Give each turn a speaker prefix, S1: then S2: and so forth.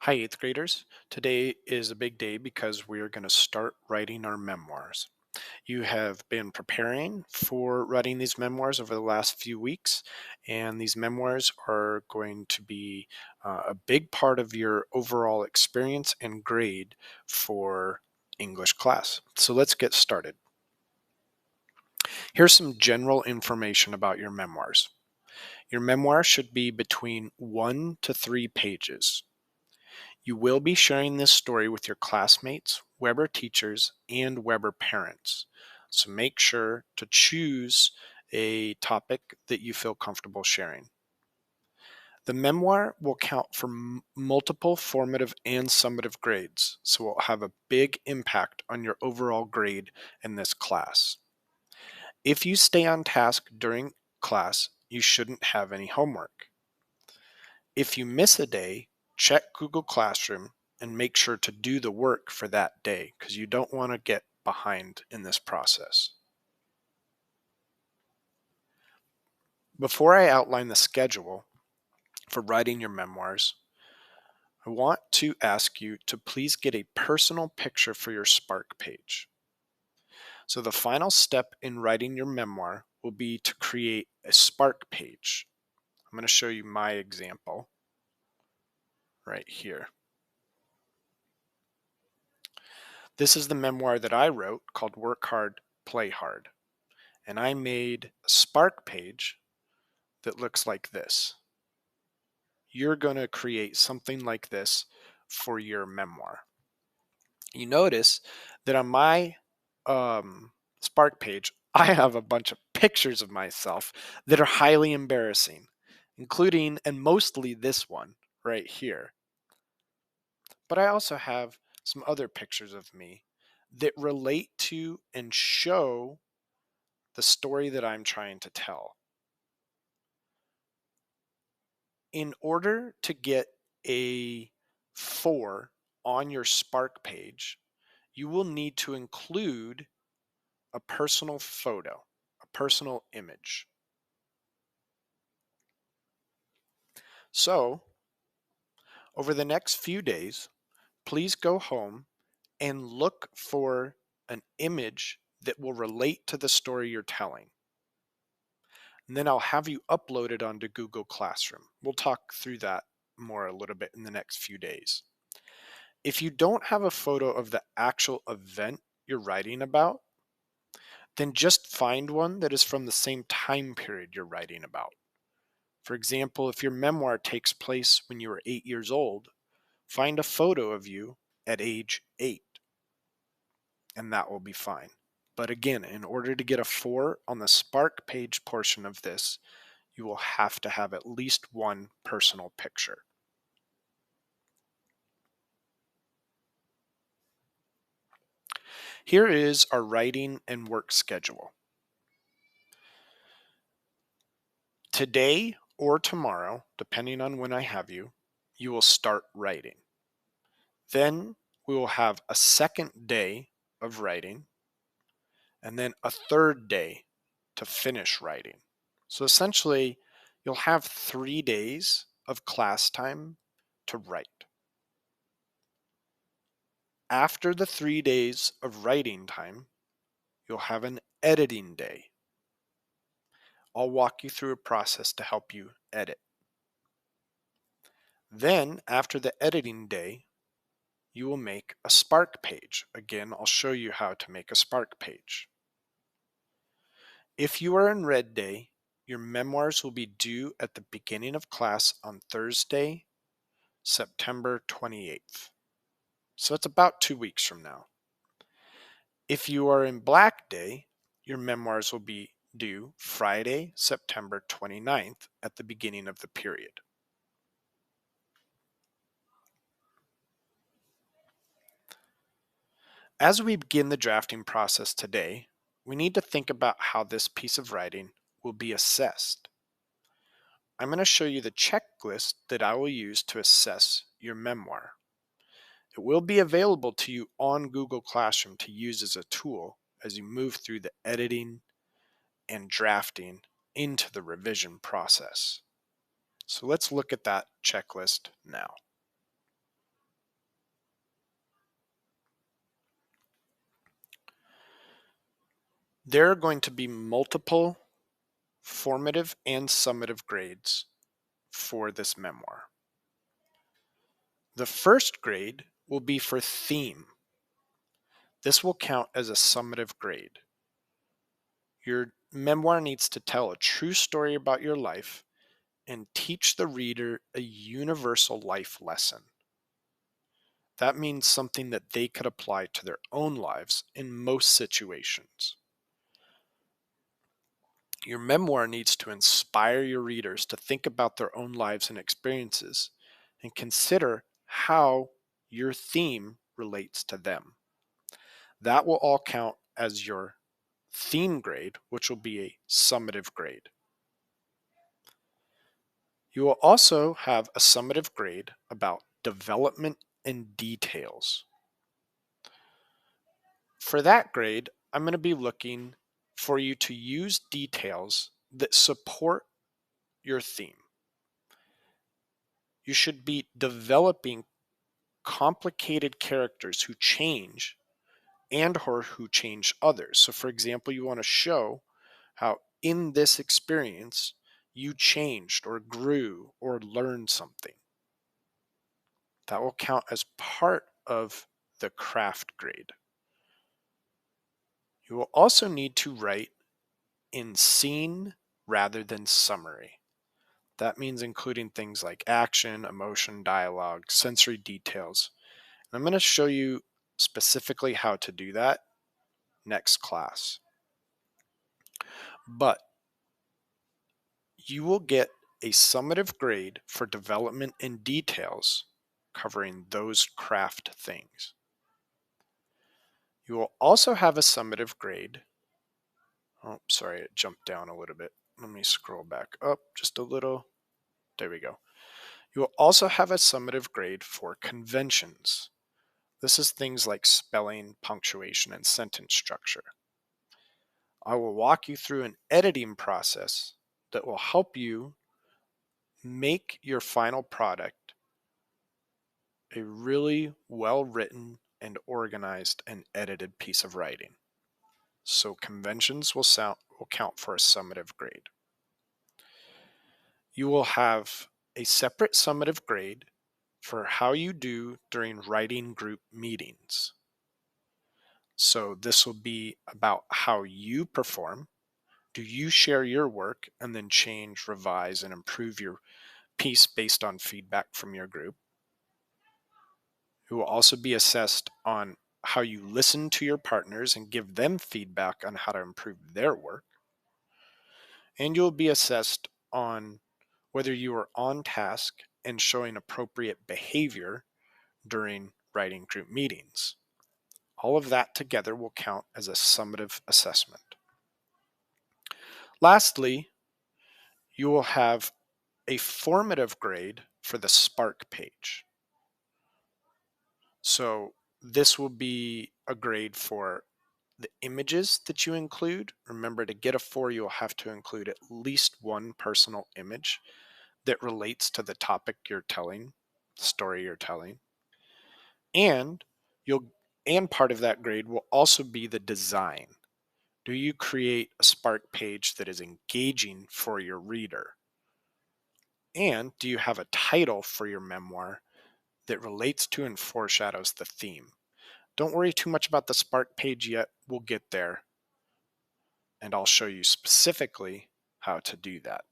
S1: Hi, 8th graders. Today is a big day because we are going to start writing our memoirs. You have been preparing for writing these memoirs over the last few weeks, and these memoirs are going to be a big part of your overall experience and grade for English class. So let's get started. Here's some general information about your memoirs. Your memoir should be between 1 to 3 pages. You will be sharing this story with your classmates, Weber teachers, and Weber parents. So make sure to choose a topic that you feel comfortable sharing. The memoir will count for multiple formative and summative grades, so it will have a big impact on your overall grade in this class. If you stay on task during class, you shouldn't have any homework. If you miss a day, check Google Classroom and make sure to do the work for that day because you don't want to get behind in this process. Before I outline the schedule for writing your memoirs, I want to ask you to please get a personal picture for your Spark page. So the final step in writing your memoir will be to create a Spark page. I'm going to show you my example right here. This is the memoir that I wrote called Work Hard, Play Hard. And I made a Spark page that looks like this. You're going to create something like this for your memoir. You notice that on my Spark page, I have a bunch of pictures of myself that are highly embarrassing, including and mostly this one right here. But I also have some other pictures of me that relate to and show the story that I'm trying to tell. In order to get a 4 on your Spark page, you will need to include a personal photo, a personal image. So, over the next few days, please go home and look for an image that will relate to the story you're telling. And then I'll have you upload it onto Google Classroom. We'll talk through that more a little bit in the next few days. If you don't have a photo of the actual event you're writing about, then just find one that is from the same time period you're writing about. For example, if your memoir takes place when you were 8 years old, find a photo of you at age 8, and that will be fine. But again, in order to get a 4 on the Spark page portion of this, you will have to have at least one personal picture. Here is our writing and work schedule. Today or tomorrow, depending on when I have you, you will start writing. Then we will have a second day of writing, and then a third day to finish writing. So essentially, you'll have 3 days of class time to write. After the 3 days of writing time, you'll have an editing day. I'll walk you through a process to help you edit. Then, after the editing day, you will make a Spark page. Again, I'll show you how to make a Spark page. If you are in red day, your memoirs will be due at the beginning of class on Thursday, September 28th. So it's about 2 weeks from now. If you are in black day, your memoirs will be due Friday, September 29th at the beginning of the period. As we begin the drafting process today, we need to think about how this piece of writing will be assessed. I'm going to show you the checklist that I will use to assess your memoir. It will be available to you on Google Classroom to use as a tool as you move through the editing and drafting into the revision process. So let's look at that checklist now. There are going to be multiple formative and summative grades for this memoir. The first grade will be for theme. This will count as a summative grade. Your memoir needs to tell a true story about your life and teach the reader a universal life lesson. That means something that they could apply to their own lives in most situations. Your memoir needs to inspire your readers to think about their own lives and experiences and consider how your theme relates to them. That will all count as your theme grade, which will be a summative grade. You will also have a summative grade about development and details. For that grade, I'm going to be looking for you to use details that support your theme. You should be developing complicated characters who change and or who change others. So for example, you want to show how in this experience you changed or grew or learned something. That will count as part of the craft grade. You will also need to write in scene rather than summary. That means including things like action, emotion, dialogue, sensory details. And I'm going to show you specifically how to do that next class. But you will get a summative grade for development and details covering those craft things. You will also have a summative grade. Oh, sorry, it jumped down a little bit. Let me scroll back up just a little. There we go. You will also have a summative grade for conventions. This is things like spelling, punctuation, and sentence structure. I will walk you through an editing process that will help you make your final product a really well-written and organized and edited piece of writing. So conventions will count for a summative grade. You will have a separate summative grade for how you do during writing group meetings. So this will be about how you perform. Do you share your work and then change, revise, and improve your piece based on feedback from your group? It will also be assessed on how you listen to your partners and give them feedback on how to improve their work. And you'll be assessed on whether you are on task and showing appropriate behavior during writing group meetings. All of that together will count as a summative assessment. Lastly, you will have a formative grade for the Spark page. So this will be a grade for the images that you include. Remember, to get a 4, you'll have to include at least one personal image that relates to the topic you're telling, story you're telling. And part of that grade will also be the design. Do you create a Spark page that is engaging for your reader? And do you have a title for your memoir that relates to and foreshadows the theme? Don't worry too much about the Spark page yet. We'll get there, and I'll show you specifically how to do that.